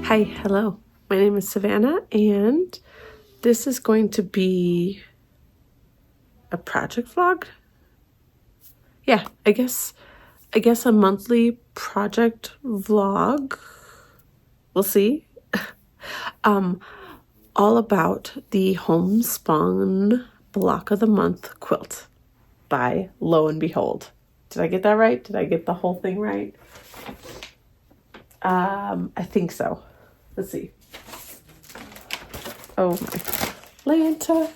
Hi, hello. My name is Savannah, and this is going to be a project vlog. Yeah, I guess a monthly project vlog. We'll see. All about the Homespun Block of the Month quilt by Lo and Behold. Did I get that right? Did I get the whole thing right? I think so. Let's see. Oh my Lanta.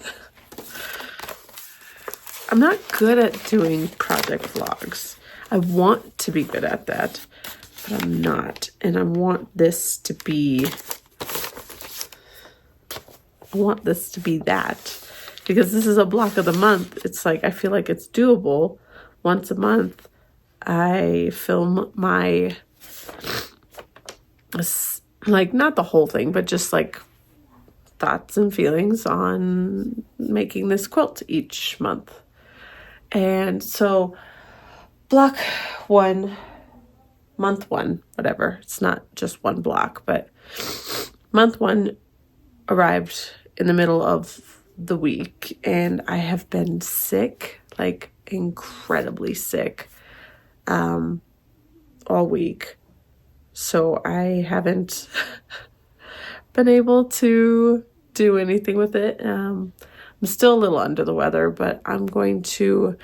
I'm not good at doing project vlogs. I want to be good at that, but I'm not. And I want this to be that. Because this is a block of the month. It's like, I feel like it's doable. Once a month, I film my, like, not the whole thing, but just like thoughts and feelings on making this quilt each month. And so block one, month one, whatever. It's not just one block, but month one arrived in the middle of the week, and I have been sick, like incredibly sick, all week. So I haven't been able to do anything with it. I'm still a little under the weather, but I'm going to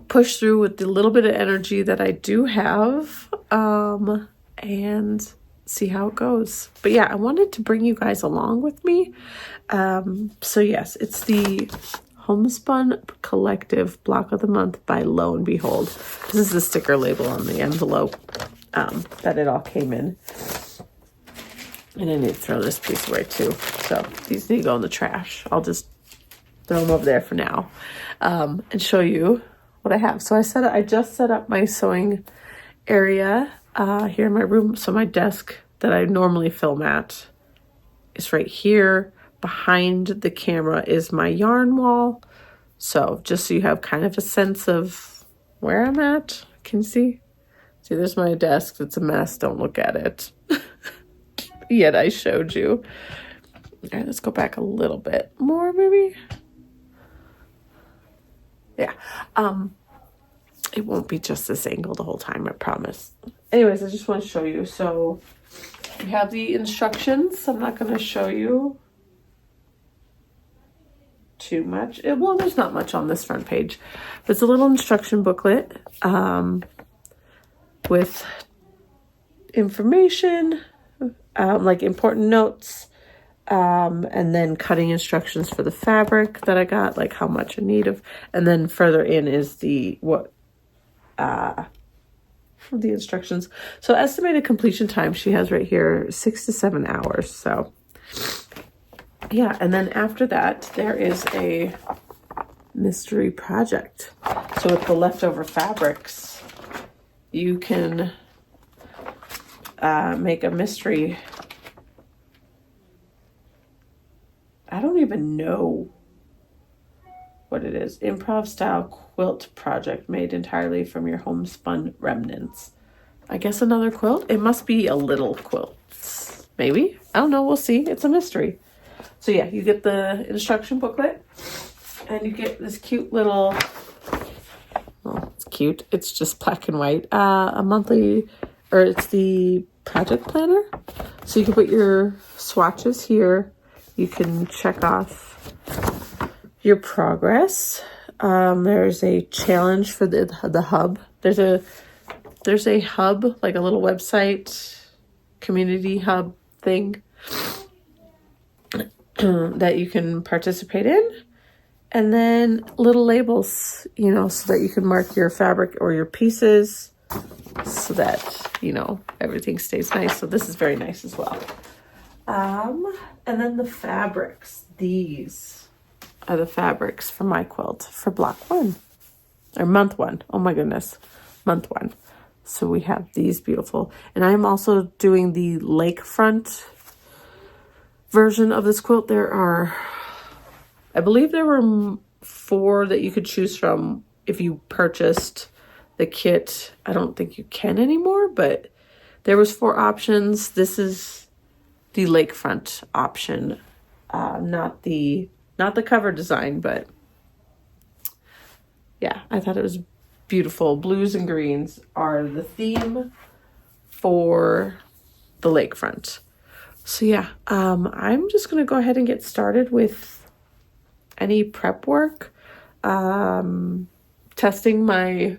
push through with the little bit of energy that I do have, and see how it goes. But yeah, I wanted to bring you guys along with me. So yes, it's the Homespun Collective Block of the Month by Lo and Behold. This is the sticker label on the envelope that it all came in. And I need to throw this piece away too. So these need to go in the trash. I'll just throw them over there for now, and show you what I have. So I just set up my sewing area here in my room. So my desk that I normally film at is right here. Behind the camera is my yarn wall. So just so you have kind of a sense of where I'm at. Can you see? See, there's my desk. It's a mess. Don't look at it. Yet I showed you. All right, let's go back a little bit more, maybe. Yeah. It won't be just this angle the whole time, I promise. Anyways, I just want to show you. So we have the instructions. I'm not going to show you too much. Well, there's not much on this front page. But it's a little instruction booklet with information, like important notes, and then cutting instructions for the fabric that I got, like how much I need of, and then further in is the instructions. So estimated completion time she has right here, 6 to 7 hours. So yeah, and then after that there is a mystery project. So with the leftover fabrics, you can make a mystery. I don't even know what it is. Improv style quilt project made entirely from your homespun remnants. I guess another quilt. It must be a little quilt. Maybe. I don't know. We'll see. It's a mystery. So yeah, you get the instruction booklet and you get this cute little, well, it's cute. It's just black and white. A monthly, or it's the project planner. So you can put your swatches here. You can check off your progress. There's a challenge for the hub. There's a hub, like a little website, community hub thing that you can participate in. And then little labels, you know, so that you can mark your fabric or your pieces so that, you know, everything stays nice. So this is very nice as well. And then the fabrics. These are the fabrics for my quilt for block one, or month one. Oh my goodness, month one. So we have these beautiful, and I'm also doing the lakefront version of this quilt. There are, I believe there were 4 that you could choose from if you purchased the kit. I don't think you can anymore, but There was 4 options. This is the lakefront option, not the cover design, but yeah, I thought it was beautiful. Blues and greens are the theme for the lakefront. So yeah, I'm just gonna go ahead and get started with any prep work. Testing my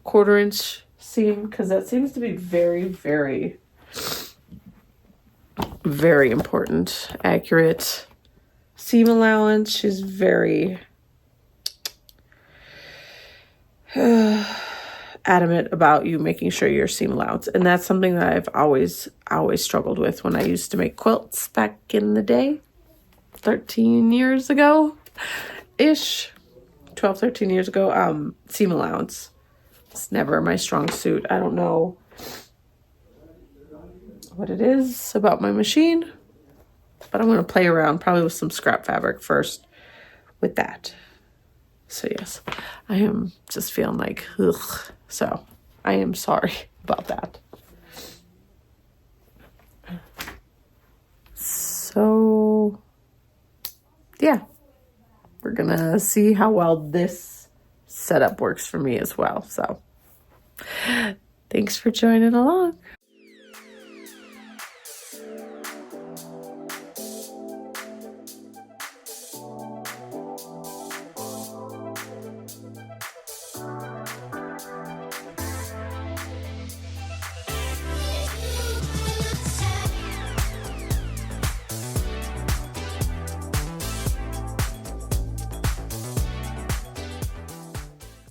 1/4 inch seam, because that seems to be very, very, very important. Accurate seam allowance. She's very adamant about you making sure your seam allowance, and that's something that I've always struggled with when I used to make quilts back in the day, 13 years ago ish, 12, 13 years ago. Seam allowance, it's never my strong suit. I don't know what it is about my machine, but I'm going to play around probably with some scrap fabric first with that. So yes, I am just feeling like, ugh. So I am sorry about that. So yeah, we're gonna see how well this setup works for me as well. So thanks for joining along.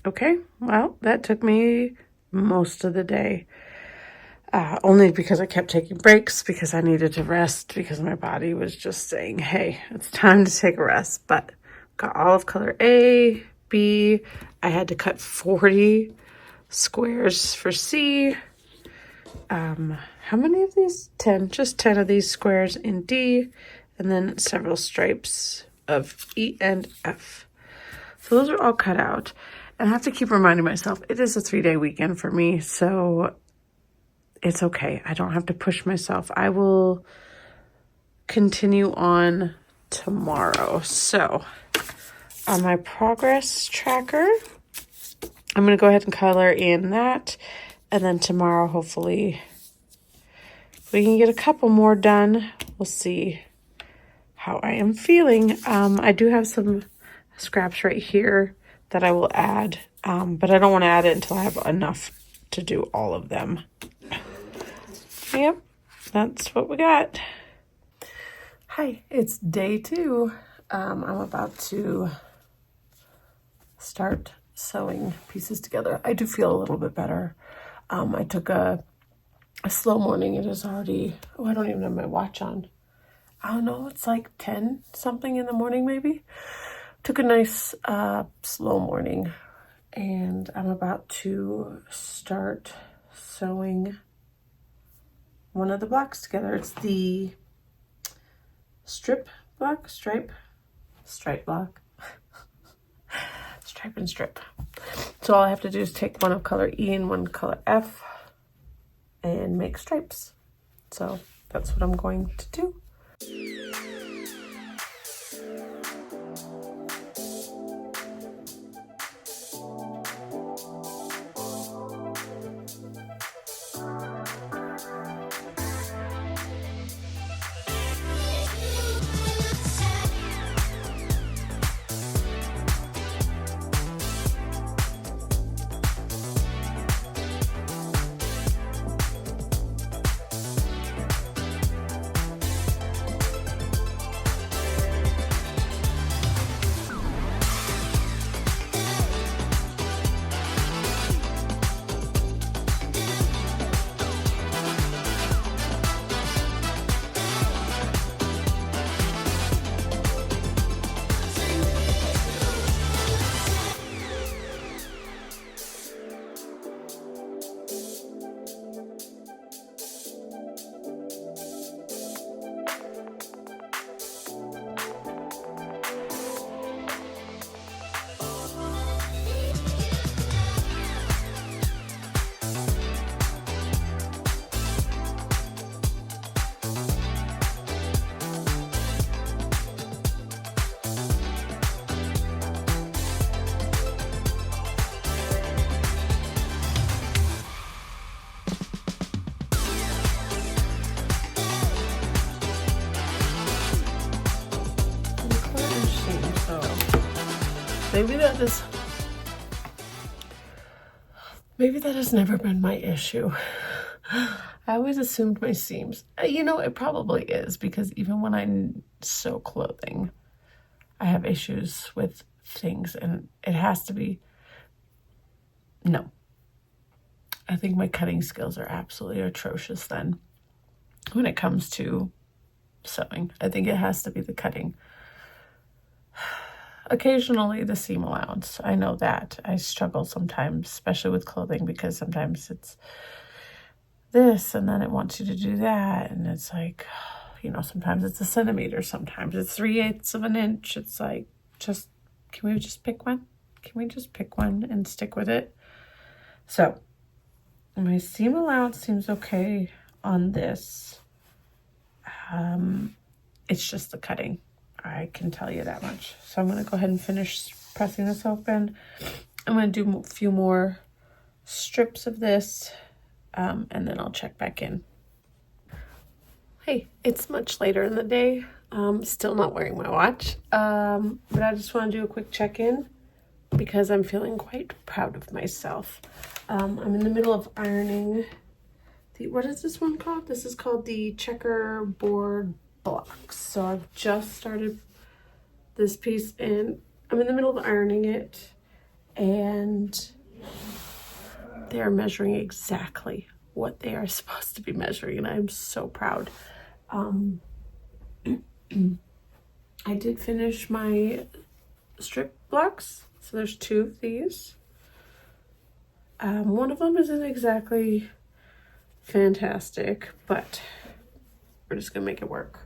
Okay, well, that took me most of the day. Only because I kept taking breaks, because I needed to rest, because my body was just saying, hey, it's time to take a rest. But got all of color A, B. I had to cut 40 squares for C. How many of these? 10. Just 10 of these squares in D. And then several stripes of E and F. So those are all cut out. And I have to keep reminding myself, it is a 3-day weekend for me, so it's okay. I don't have to push myself. I will continue on tomorrow. So on my progress tracker, I'm going to go ahead and color in that. And then tomorrow, hopefully, we can get a couple more done. We'll see how I am feeling. I do have some scraps right here that I will add, but I don't want to add it until I have enough to do all of them. Yep, that's what we got. Hi, it's day 2. I'm about to start sewing pieces together. I do feel a little bit better. I took a slow morning. It is already, I don't even have my watch on. I don't know, it's like 10 something in the morning maybe. Took a nice slow morning, and I'm about to start sewing one of the blocks together. It's the stripe block. Stripe and strip. So all I have to do is take one of color E and one color F and make stripes. So that's what I'm going to do. maybe that has never been my issue. I always assumed my seams, you know, it probably is, because even when I sew clothing, I have issues with things, and it has to be, no. I think my cutting skills are absolutely atrocious then when it comes to sewing. I think it has to be the cutting. Occasionally the seam allowance. I know that. I struggle sometimes, especially with clothing, because sometimes it's this and then it wants you to do that. And it's like, you know, sometimes it's a centimeter, sometimes it's 3/8 of an inch. It's like, just, can we just pick one? Can we just pick one and stick with it? So my seam allowance seems okay on this. It's just the cutting. I can tell you that much. So I'm going to go ahead and finish pressing this open. I'm going to do a few more strips of this, and then I'll check back in. Hey, it's much later in the day. Still not wearing my watch, but I just want to do a quick check-in because I'm feeling quite proud of myself. I'm in the middle of ironing what is this one called? This is called the checkerboard blocks. So I've just started this piece and I'm in the middle of ironing it, and they're measuring exactly what they are supposed to be measuring, and I'm so proud. I did finish my strip blocks, so there's 2 of these. One of them isn't exactly fantastic, but we're just gonna make it work.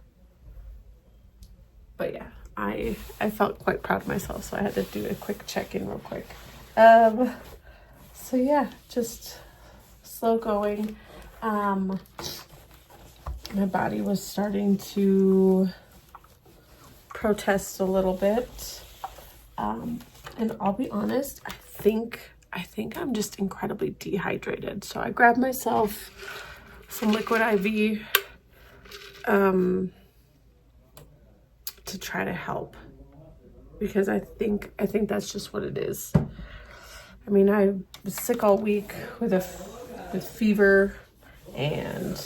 But yeah, I felt quite proud of myself, so I had to do a quick check-in real quick. So yeah, just slow going. My body was starting to protest a little bit, and I'll be honest, I think I'm just incredibly dehydrated. So I grabbed myself some liquid IV to try to help, because I think that's just what it is. I mean, I was sick all week with fever and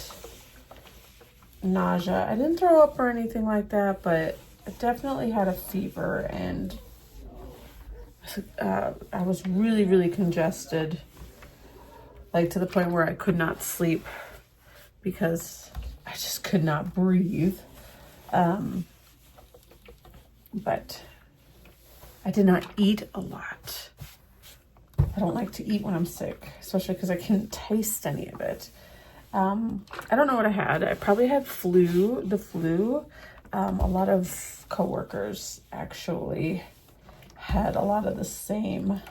nausea. I didn't throw up or anything like that, but I definitely had a fever, and I was really, really congested, like to the point where I could not sleep because I just could not breathe. But I did not eat a lot. I don't like to eat when I'm sick, especially because I can't taste any of it. I don't know what I had. I probably had the flu. A lot of coworkers actually had a lot of the same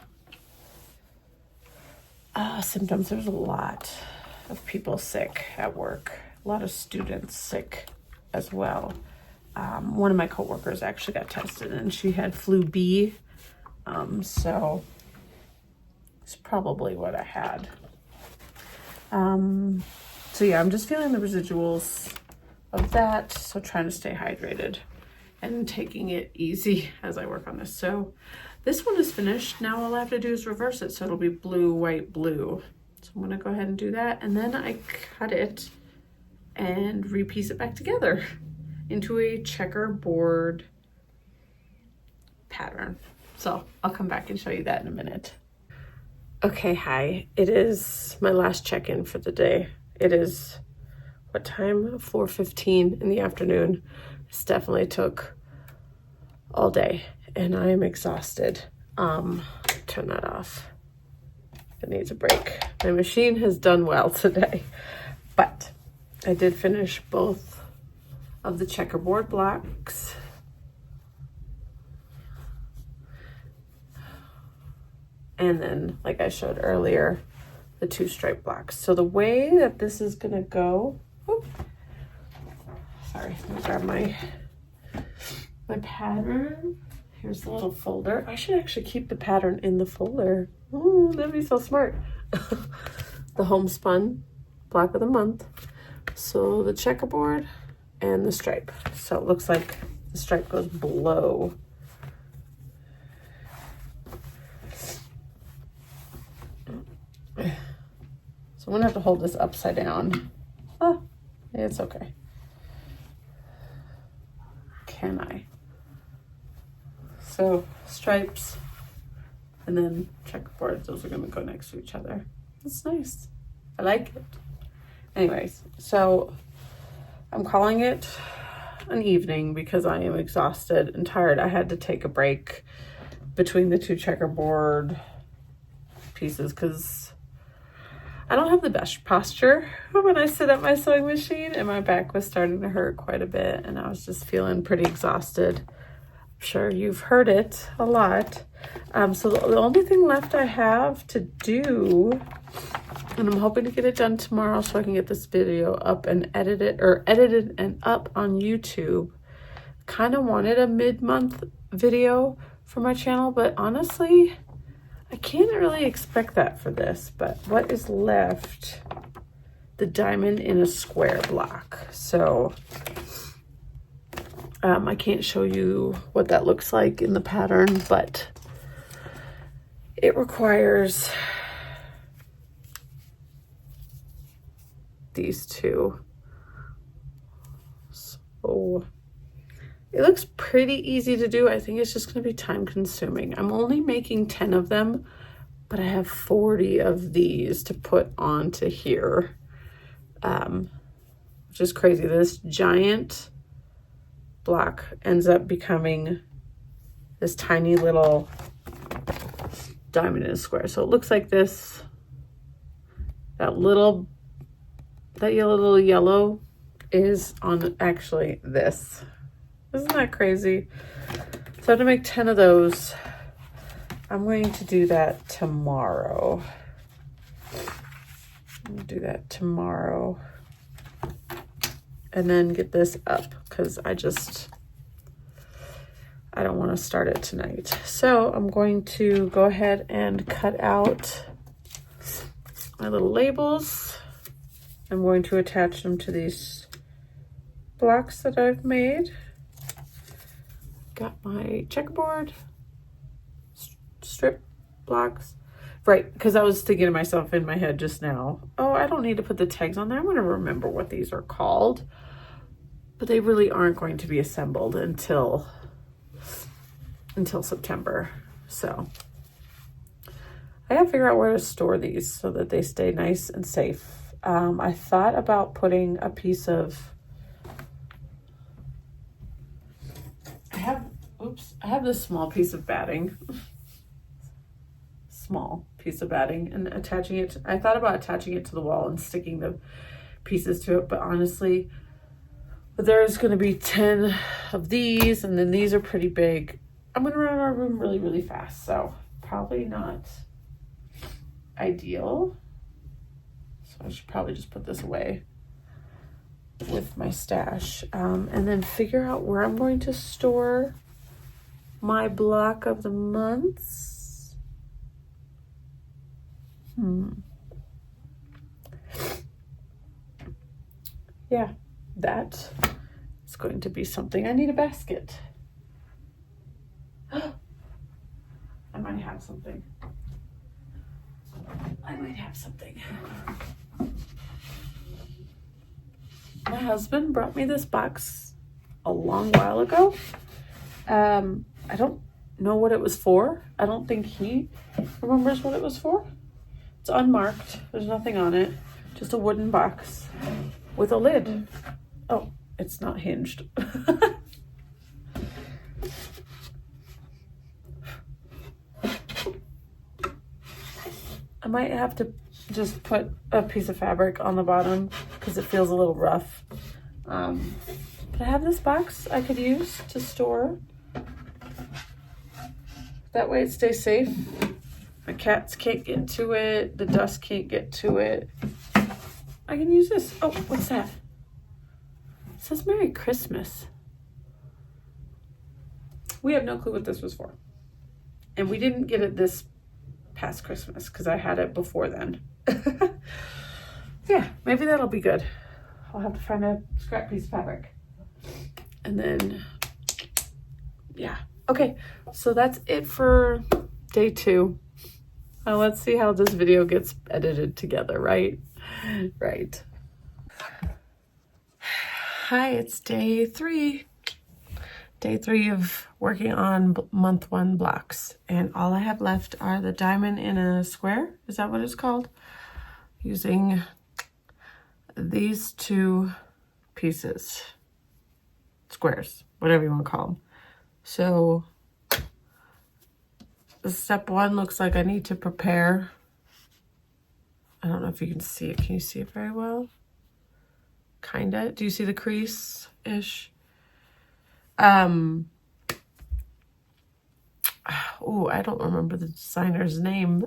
symptoms. There's a lot of people sick at work, a lot of students sick as well. One of my coworkers actually got tested and she had flu B, so it's probably what I had. So yeah, I'm just feeling the residuals of that, so trying to stay hydrated and taking it easy as I work on this. So this one is finished. Now all I have to do is reverse it, so it'll be blue, white, blue. So I'm gonna go ahead and do that, and then I cut it and repiece it back together into a checkerboard pattern. So I'll come back and show you that in a minute. Okay, hi. It is my last check-in for the day. It is, what time? 4:15 in the afternoon. This definitely took all day and I am exhausted. Turn that off. It needs a break. My machine has done well today, but I did finish both of the checkerboard blocks. And then, like I showed earlier, the 2 stripe blocks. So the way that this is gonna go, sorry, let me grab my pattern. Here's the little folder. I should actually keep the pattern in the folder. Ooh, that'd be so smart. The Homespun block of the month. So the checkerboard and the stripe. So it looks like the stripe goes below I'm gonna have to hold this upside down. Oh, it's okay. Can I? So stripes and then checkerboard, those are gonna go next to each other. It's nice. I like it. Anyways, so I'm calling it an evening because I am exhausted and tired. I had to take a break between the two checkerboard pieces because I don't have the best posture when I sit at my sewing machine, and my back was starting to hurt quite a bit, and I was just feeling pretty exhausted. I'm sure you've heard it a lot. So the only thing left I have to do, and I'm hoping to get it done tomorrow so I can get this video up and edited and up on YouTube. Kind of wanted a mid-month video for my channel, but honestly, I can't really expect that for this. But what is left? The diamond in a square block. So I can't show you what that looks like in the pattern, but it requires these two. So it looks pretty easy to do. I think it's just going to be time consuming. I'm only making 10 of them, but I have 40 of these to put onto here, which is crazy. This giant block ends up becoming this tiny little diamond in a square. So it looks like this. That little yellow is on actually this. Isn't that crazy? So I have to make 10 of those. I'm going to do that tomorrow. I'm gonna do that tomorrow. And then get this up because I don't want to start it tonight. So I'm going to go ahead and cut out my little labels. I'm going to attach them to these blocks that I've made. Got my checkerboard strip blocks. Right, because I was thinking to myself in my head just now, oh, I don't need to put the tags on there. I'm going to remember what these are called. But they really aren't going to be assembled until September. So I got to figure out where to store these so that they stay nice and safe. I thought about putting a piece of, I have this small piece of batting, and attaching it. I thought about attaching it to the wall and sticking the pieces to it, but honestly, there's going to be 10 of these, and then these are pretty big. I'm going to run out of room really, really fast, so probably not ideal. So I should probably just put this away with my stash, and then figure out where I'm going to store my block of the months. Yeah, that is going to be something. I need a basket. I might have something. My husband brought me this box a long while ago. I don't know what it was for. I don't think he remembers what it was for. It's unmarked. There's nothing on it. Just a wooden box with a lid. Oh, it's not hinged. I might have to just put a piece of fabric on the bottom because it feels a little rough. But I have this box I could use to store. That way it stays safe. My cats can't get to it. The dust can't get to it. I can use this. Oh, what's that? It says Merry Christmas. We have no clue what this was for. And we didn't get it this past Christmas because I had it before then. Yeah, maybe that'll be good. I'll have to find a scrap piece of fabric. And then, yeah. Okay, so that's it for day 2. Let's see how this video gets edited together, right? Right. Hi, it's day 3. Day 3 of working on month 1 blocks. And all I have left are the diamond in a square. Is that what it's called? Using these 2 pieces. Squares, whatever you want to call them. So step 1 looks like I need to prepare. I don't know if you can see it. Can you see it very well? Kinda. Do you see the crease-ish? Oh, I don't remember the designer's name.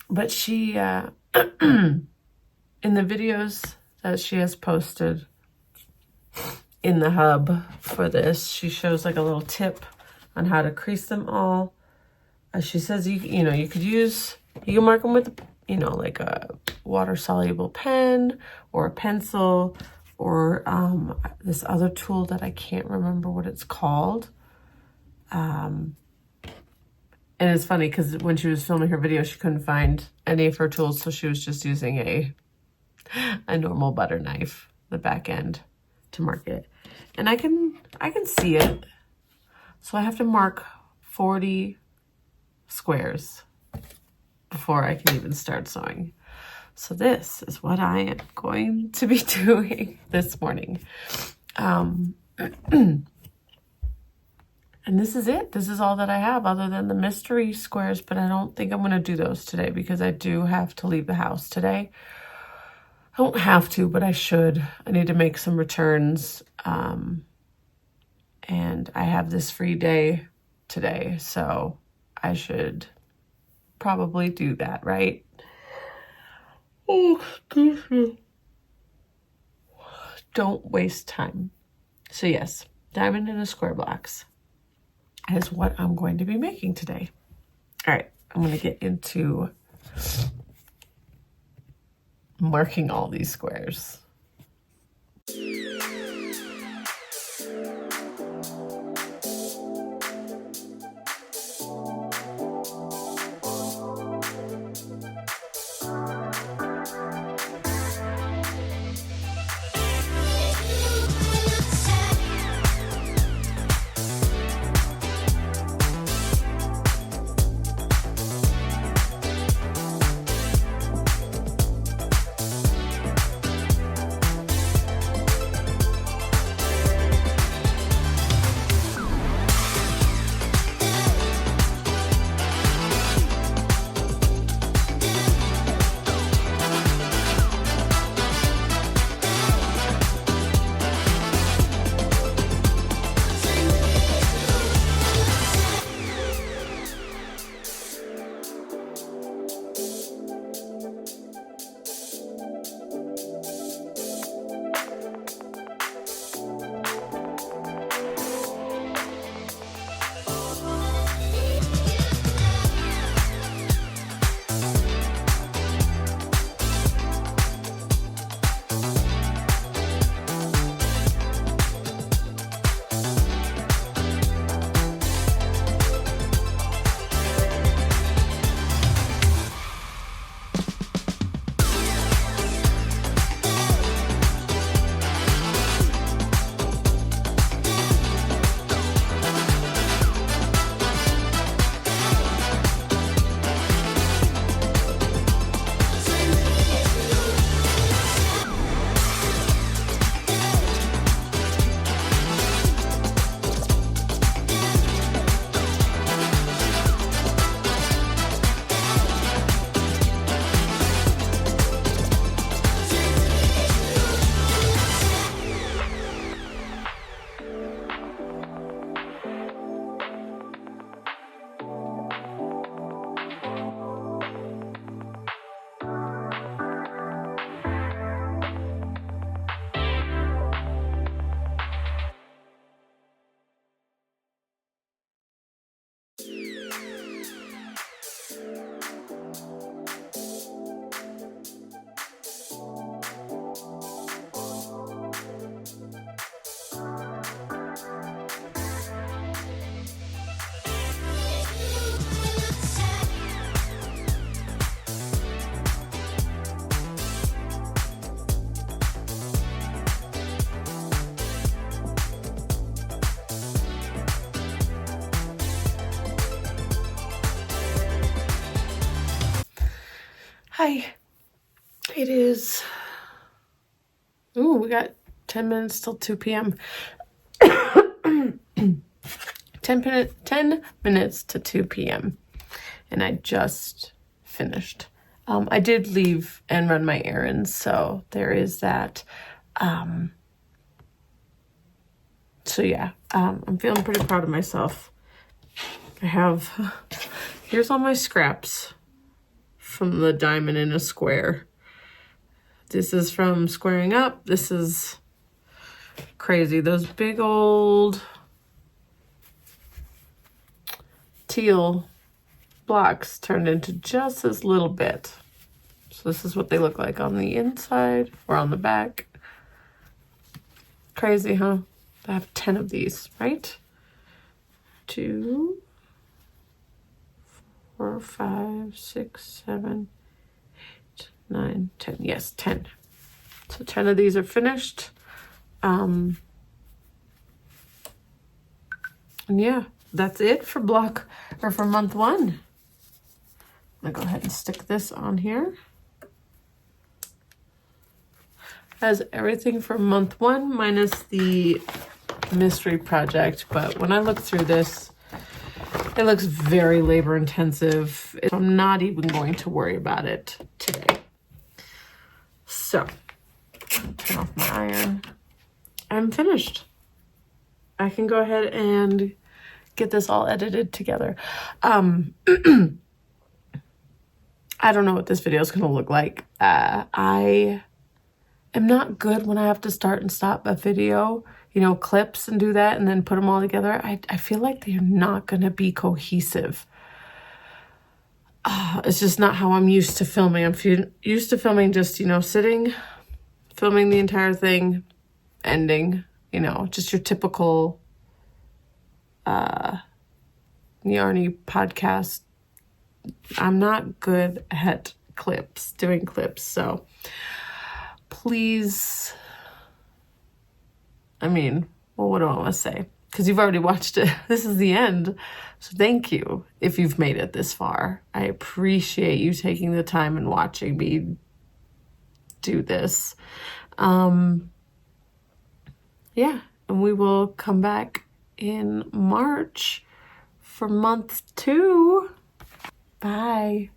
But she, in the videos that she has posted in the hub for this, she shows like a little tip on how to crease them all. She says, you can mark them with, like a water-soluble pen or a pencil or this other tool that I can't remember what it's called. And it's funny because when she was filming her video, she couldn't find any of her tools, so she was just using a normal butter knife, the back end, to mark it. And I can see it. So I have to mark 40 squares before I can even start sewing. So this is what I am going to be doing this morning. And this is it. This is all that I have other than the mystery squares, but I don't think I'm going to do those today because I do have to leave the house today. I don't have to, but I should. I need to make some returns. And I have this free day today, so I should probably do that, right? Oh, excuse me. Don't waste time. So yes, diamond in a square blocks is what I'm going to be making today. All right, I'm going to get into marking all these squares. Hi. It is, ooh, we got 10 minutes till 2 p.m. 10 minutes to 2 p.m. and I just finished. I did leave and run my errands, so there is that. So yeah, I'm feeling pretty proud of myself. I have, here's all my scraps from the diamond in a square. This is from squaring up. This is crazy. Those big old teal blocks turned into just this little bit. So this is what they look like on the inside or on the back. Crazy, huh? I have 10 of these, right? 2, 4, 5, 6, 7, 8, 9, 10. Yes, 10. So 10 of these are finished. And yeah, that's it for for month 1. I'm gonna go ahead and stick this on here. Has everything for month 1 minus the mystery project, but when I look through this, it looks very labor intensive. I'm not even going to worry about it today. So, turn off my iron. I'm finished. I can go ahead and get this all edited together. I don't know what this video is going to look like. I am not good when I have to start and stop a video, you know, clips and do that and then put them all together. I feel like they're not going to be cohesive. It's just not how I'm used to filming. I'm used to filming just, you know, sitting, filming the entire thing, ending, you know, just your typical Yarny podcast. I'm not good at doing clips, so please, I mean, well, what do I want to say? Because you've already watched it. This is the end. So thank you if you've made it this far. I appreciate you taking the time and watching me do this. Yeah, and we will come back in March for month 2. Bye.